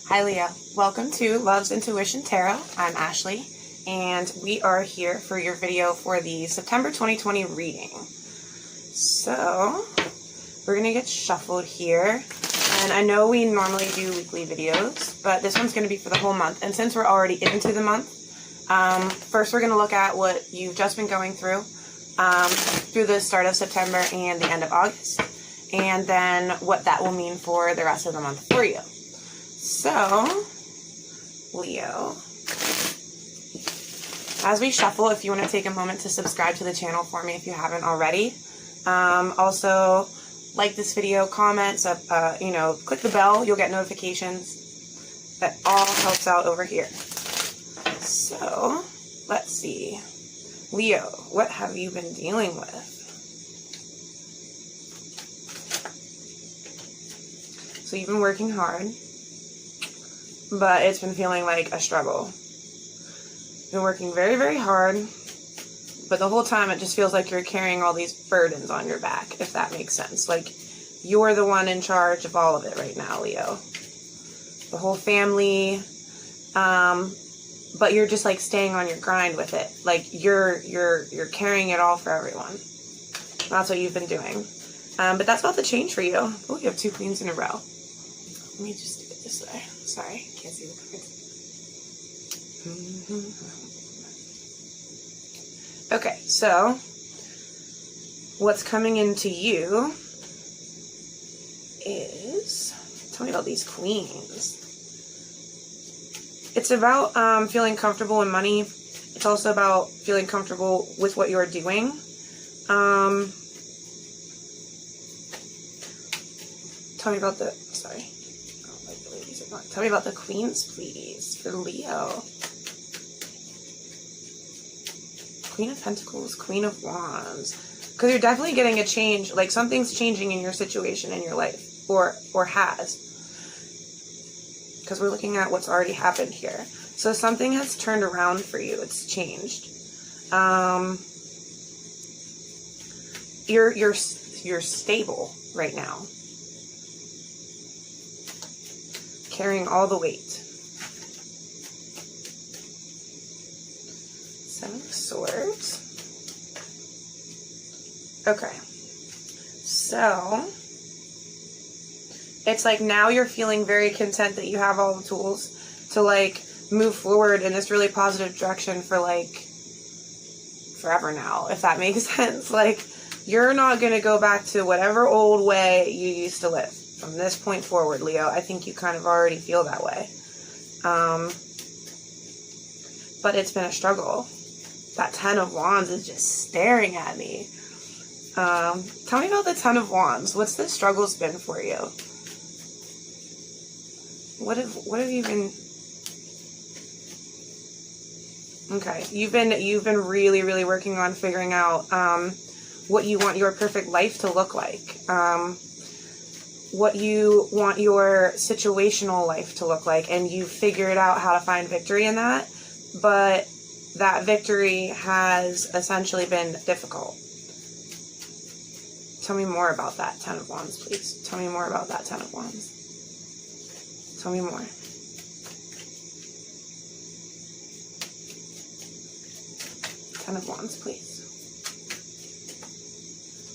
Hi Leo, welcome to Love's Intuition Tarot. I'm Ashley, and we are here for your video for the September 2020 reading. So, we're going to get shuffled here, and I know we normally do weekly videos, but this one's going to be for the whole month, and since we're already into the month, first we're going to look at what you've just been going through the start of September and the end of August, and then what that will mean for the rest of the month for you. So, Leo, as we shuffle, if you want to take a moment to subscribe to the channel for me if you haven't already. Also, like this video, comment, click the bell, you'll get notifications. That all helps out over here. So, let's see. Leo, what have you been dealing with? So you've been working hard, but it's been feeling like a struggle. You've been working very, very hard, but the whole time it just feels like you're carrying all these burdens on your back, if that makes sense. Like, you're the one in charge of all of it right now, Leo. The whole family, but you're just like staying on your grind with it. Like, you're carrying it all for everyone. That's what you've been doing. But that's about to change for you. Oh, you have two queens in a row. Let me just do it this way. Sorry, can't see the cards. Okay, so what's coming into you is, tell me about these queens. It's about feeling comfortable in money. It's also about feeling comfortable with what you're doing. Tell me about the, sorry. Tell me about the queens, please, for Leo. Queen of Pentacles, Queen of Wands. Because you're definitely getting a change, like something's changing in your situation in your life, or has. Because we're looking at what's already happened here. So something has turned around for you. It's changed. You're stable right now. Carrying all the weight. Seven of Swords. Okay. So, it's like now you're feeling very content that you have all the tools to like move forward in this really positive direction for like forever now, if that makes sense. Like, you're not going to go back to whatever old way you used to live. From this point forward, Leo, I think you kind of already feel that way. But it's been a struggle. That Ten of Wands is just staring at me. Tell me about the Ten of Wands. What's the struggles been for you? What have you been... Okay, you've been really, really working on figuring out what you want your perfect life to look like. What you want your situational life to look like, and you figured out how to find victory in that, but that victory has essentially been difficult. Tell me more about that Ten of Wands, please. Tell me more about that Ten of Wands. Tell me more. Ten of Wands, please.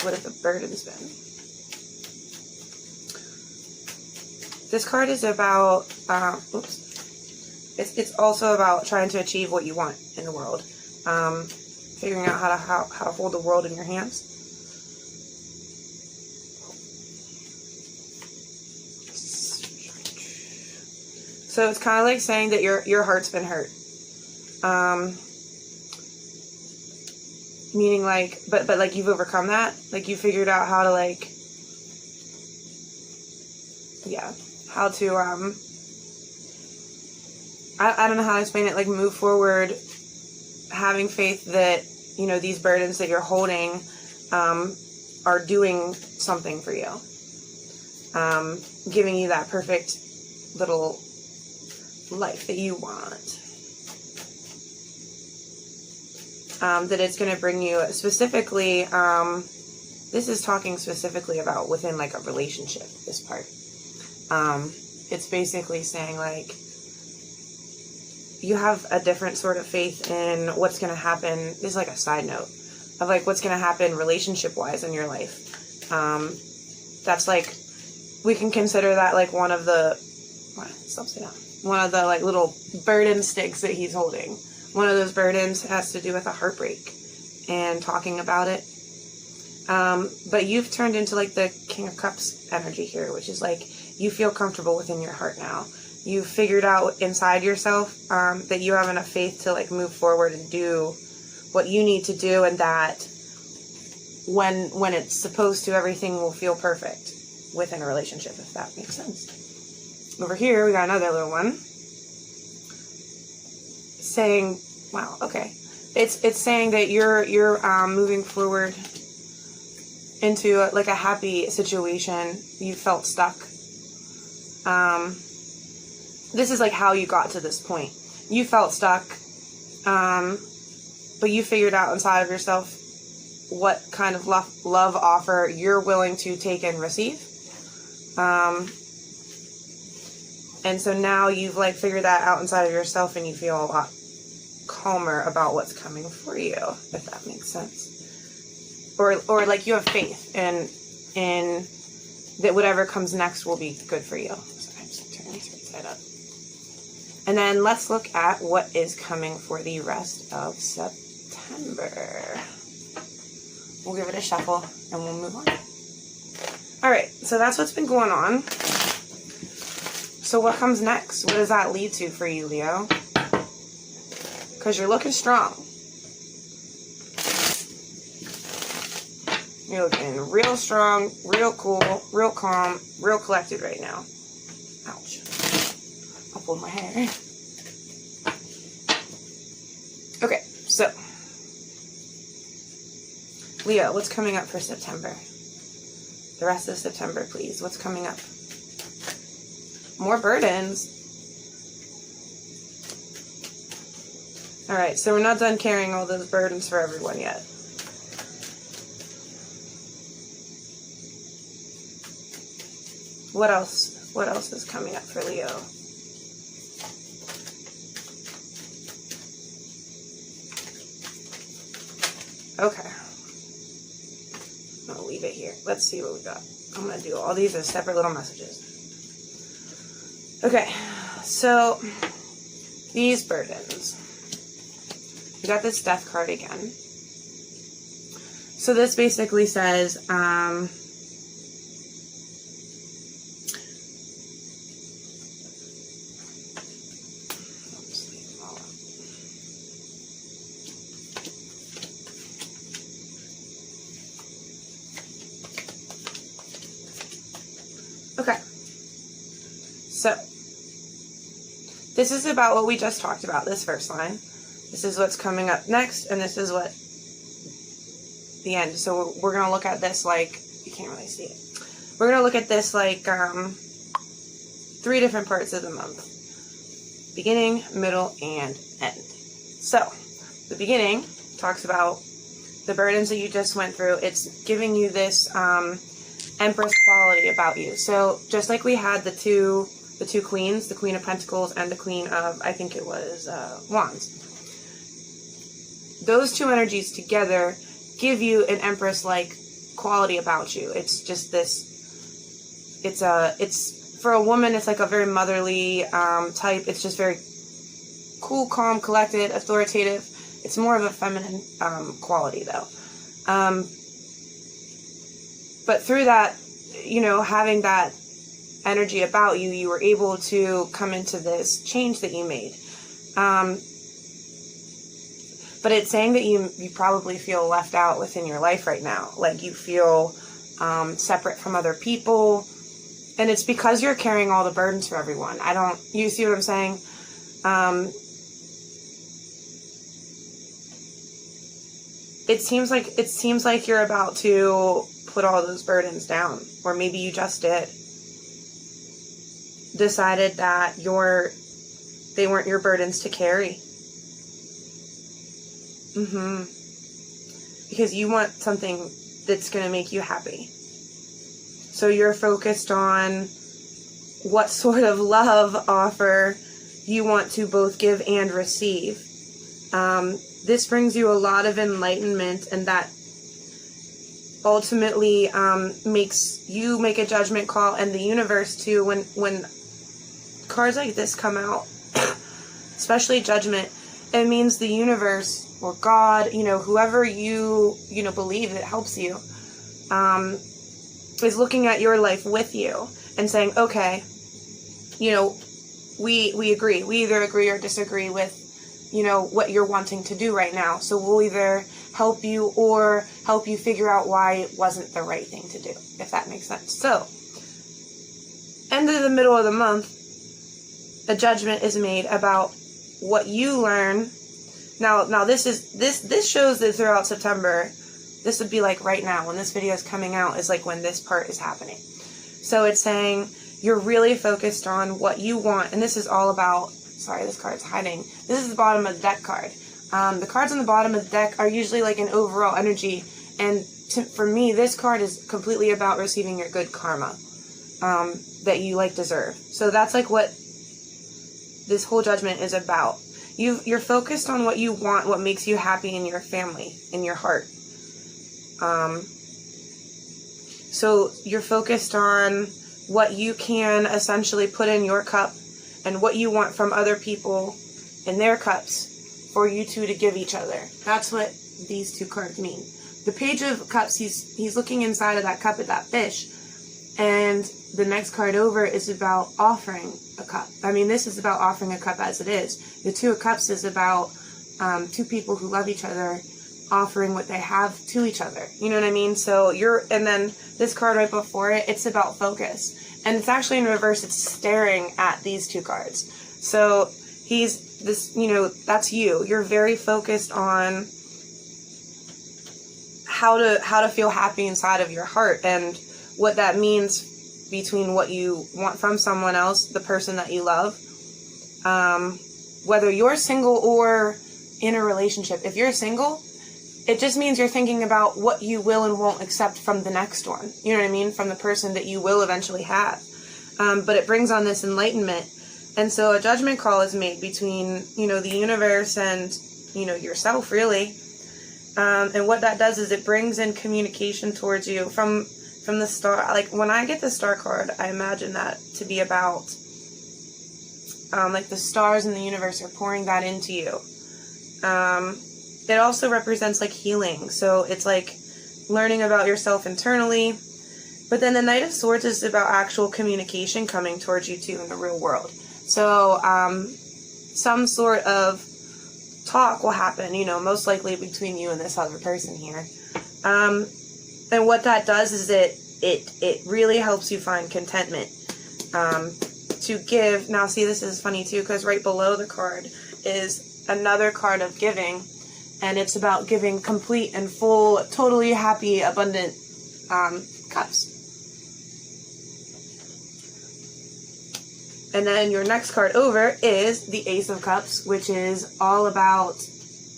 What have the burdens been? This card is about, it's also about trying to achieve what you want in the world. Figuring out how to hold the world in your hands. So it's kind of like saying that your heart's been hurt. Meaning like, but like you've overcome that. Like you figured out how to like, yeah. How to, I don't know how to explain it, like move forward, having faith that, you know, these burdens that you're holding are doing something for you. Giving you that perfect little life that you want. That it's going to bring you specifically, this is talking specifically about within like a relationship, this part. it's basically saying, like, you have a different sort of faith in what's going to happen. This is like a side note of, like, what's going to happen relationship-wise in your life. That's, like, we can consider that, like, one of the, one of the, like, little burden sticks that he's holding. One of those burdens has to do with a heartbreak and talking about it. But you've turned into, like, the King of Cups energy here, which is, like, you feel comfortable within your heart now. You've figured out inside yourself that you have enough faith to, like, move forward and do what you need to do, and that when it's supposed to, everything will feel perfect within a relationship, if that makes sense. Over here, we got another little one saying, wow, okay. It's saying that you're moving forward into like a happy situation. You felt stuck. This is like how you got to this point. You felt stuck, but you figured out inside of yourself what kind of love offer you're willing to take and receive. And so now you've, like, figured that out inside of yourself, and you feel a lot calmer about what's coming for you, if that makes sense. Or like, you have faith in that whatever comes next will be good for you. Sorry, I'm just turning this right side up. And then let's look at what is coming for the rest of September. We'll give it a shuffle and we'll move on. Alright, so that's what's been going on. So what comes next? What does that lead to for you, Leo? Because you're looking strong. You're looking real strong, real cool, real calm, real collected right now. Ouch. I'll pull my hair. Okay, so Leo, what's coming up for September? The rest of September, please. What's coming up? More burdens. Alright, so we're not done carrying all those burdens for everyone yet. What else? What else is coming up for Leo? Okay. I'm going to leave it here. Let's see what we got. I'm going to do all these as separate little messages. Okay. So, these burdens. We got this Death card again. So this basically says, okay, so this is about what we just talked about, this first line. This is what's coming up next, and this is what the end. So we're going to look at this like, you can't really see it. We're going to look at this like 3 different parts of the month. Beginning, middle, and end. So, the beginning talks about the burdens that you just went through. It's giving you this Empress quality about you. So, just like we had the two queens, the Queen of Pentacles and the Queen of, I think it was, Wands. Those 2 energies together give you an Empress-like quality about you. It's just this, it's for a woman, it's like a very motherly type. It's just very cool, calm, collected, authoritative. It's more of a feminine quality, though. But through that, you know, having that energy about you, you were able to come into this change that you made. But it's saying that you probably feel left out within your life right now. Like you feel separate from other people. And it's because you're carrying all the burdens for everyone. You see what I'm saying? It seems like you're about to put all those burdens down. Or maybe you just did. Decided that they weren't your burdens to carry. Because you want something that's going to make you happy. So you're focused on what sort of love offer you want to both give and receive. This brings you a lot of enlightenment, and that ultimately makes you make a judgment call, and the universe too. When cards like this come out, especially judgment, it means the universe or God, whoever you believe that helps you, is looking at your life with you and saying, okay, we agree. We either agree or disagree with, what you're wanting to do right now. So we'll either help you or help you figure out why it wasn't the right thing to do, if that makes sense. So, end of the middle of the month, a judgment is made about what you learn. Now this shows that throughout September, this would be like right now when this video is coming out is like when this part is happening. So it's saying you're really focused on what you want, and this is all about, sorry, this card's hiding. This is the bottom of the deck card. The cards on the bottom of the deck are usually like an overall energy, and for me, this card is completely about receiving your good karma that you deserve. So that's like what this whole judgment is about. You're focused on what you want, what makes you happy in your family, in your heart. So you're focused on what you can essentially put in your cup and what you want from other people in their cups for you two to give each other. That's what these two cards mean. The Page of Cups, he's looking inside of that cup at that fish, and the next card over is about offering a cup. I mean, this is about offering a cup as it is. The Two of Cups is about two people who love each other offering what they have to each other. You know what I mean? So and then this card right before it, it's about focus. And it's actually in reverse. It's staring at these two cards. So that's you. You're very focused on how to feel happy inside of your heart, and what that means between what you want from someone else, the person that you love, whether you're single or in a relationship. If you're single, it just means you're thinking about what you will and won't accept from the next one. You know what I mean? From the person that you will eventually have. But it brings on this enlightenment. And so a judgment call is made between, the universe and, yourself, really. And what that does is it brings in communication towards you from the star. Like, when I get the star card, I imagine that to be about, the stars in the universe are pouring that into you. It also represents, healing. So it's, learning about yourself internally. But then the Knight of Swords is about actual communication coming towards you, too, in the real world. So, some sort of talk will happen, most likely between you and this other person here. And what that does is it really helps you find contentment to give. Now, see, this is funny, too, because right below the card is another card of giving, and it's about giving complete and full, totally happy, abundant cups. And then your next card over is the Ace of Cups, which is all about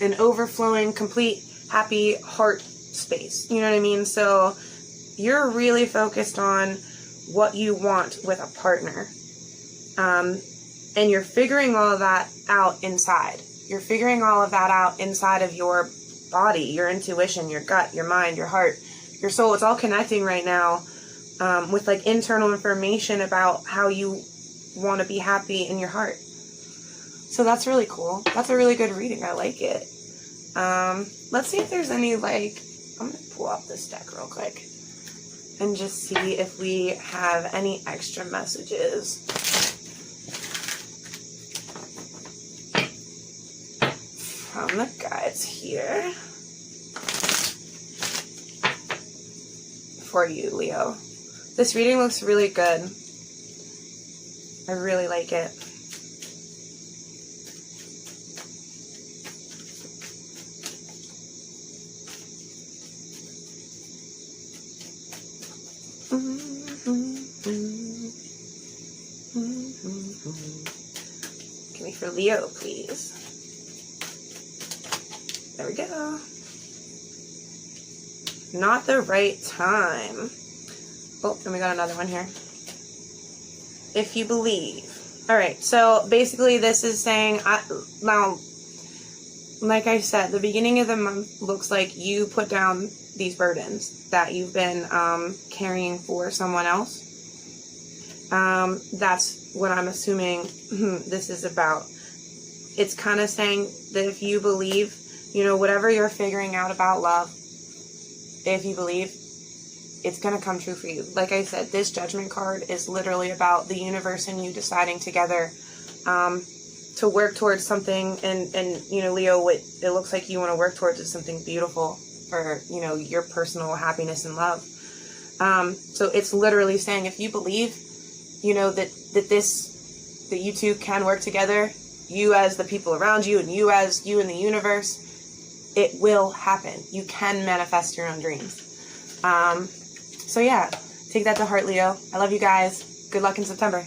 an overflowing, complete, happy heart space. You know what I mean? So you're really focused on what you want with a partner. And you're figuring all of that out inside. You're figuring all of that out inside of your body, your intuition, your gut, your mind, your heart, your soul. It's all connecting right now with internal information about how you want to be happy in your heart. So that's really cool. That's a really good reading. I like it. Let's see if there's any I'm going to pull up this deck real quick and just see if we have any extra messages from the guides here for you, Leo. This reading looks really good. I really like it. Give me for Leo, please. There we go. Not the right time. Oh, and we got another one here. if you believe. Alright, so basically this is saying, now, like I said, the beginning of the month looks like you put down these burdens that you've been carrying for someone else. That's what I'm assuming this is about. It's kind of saying that if you believe, you know, whatever you're figuring out about love, if you believe, it's going to come true for you. Like I said, this Judgment card is literally about the universe and you deciding together to work towards something. And you know, Leo, what it looks like you want to work towards is something beautiful for, you know, your personal happiness and love. So it's literally saying if you believe, you know, that you two can work together, you as the people around you and you as you in the universe, it will happen. You can manifest your own dreams. So yeah, take that to heart, Leo. I love you guys. Good luck in September.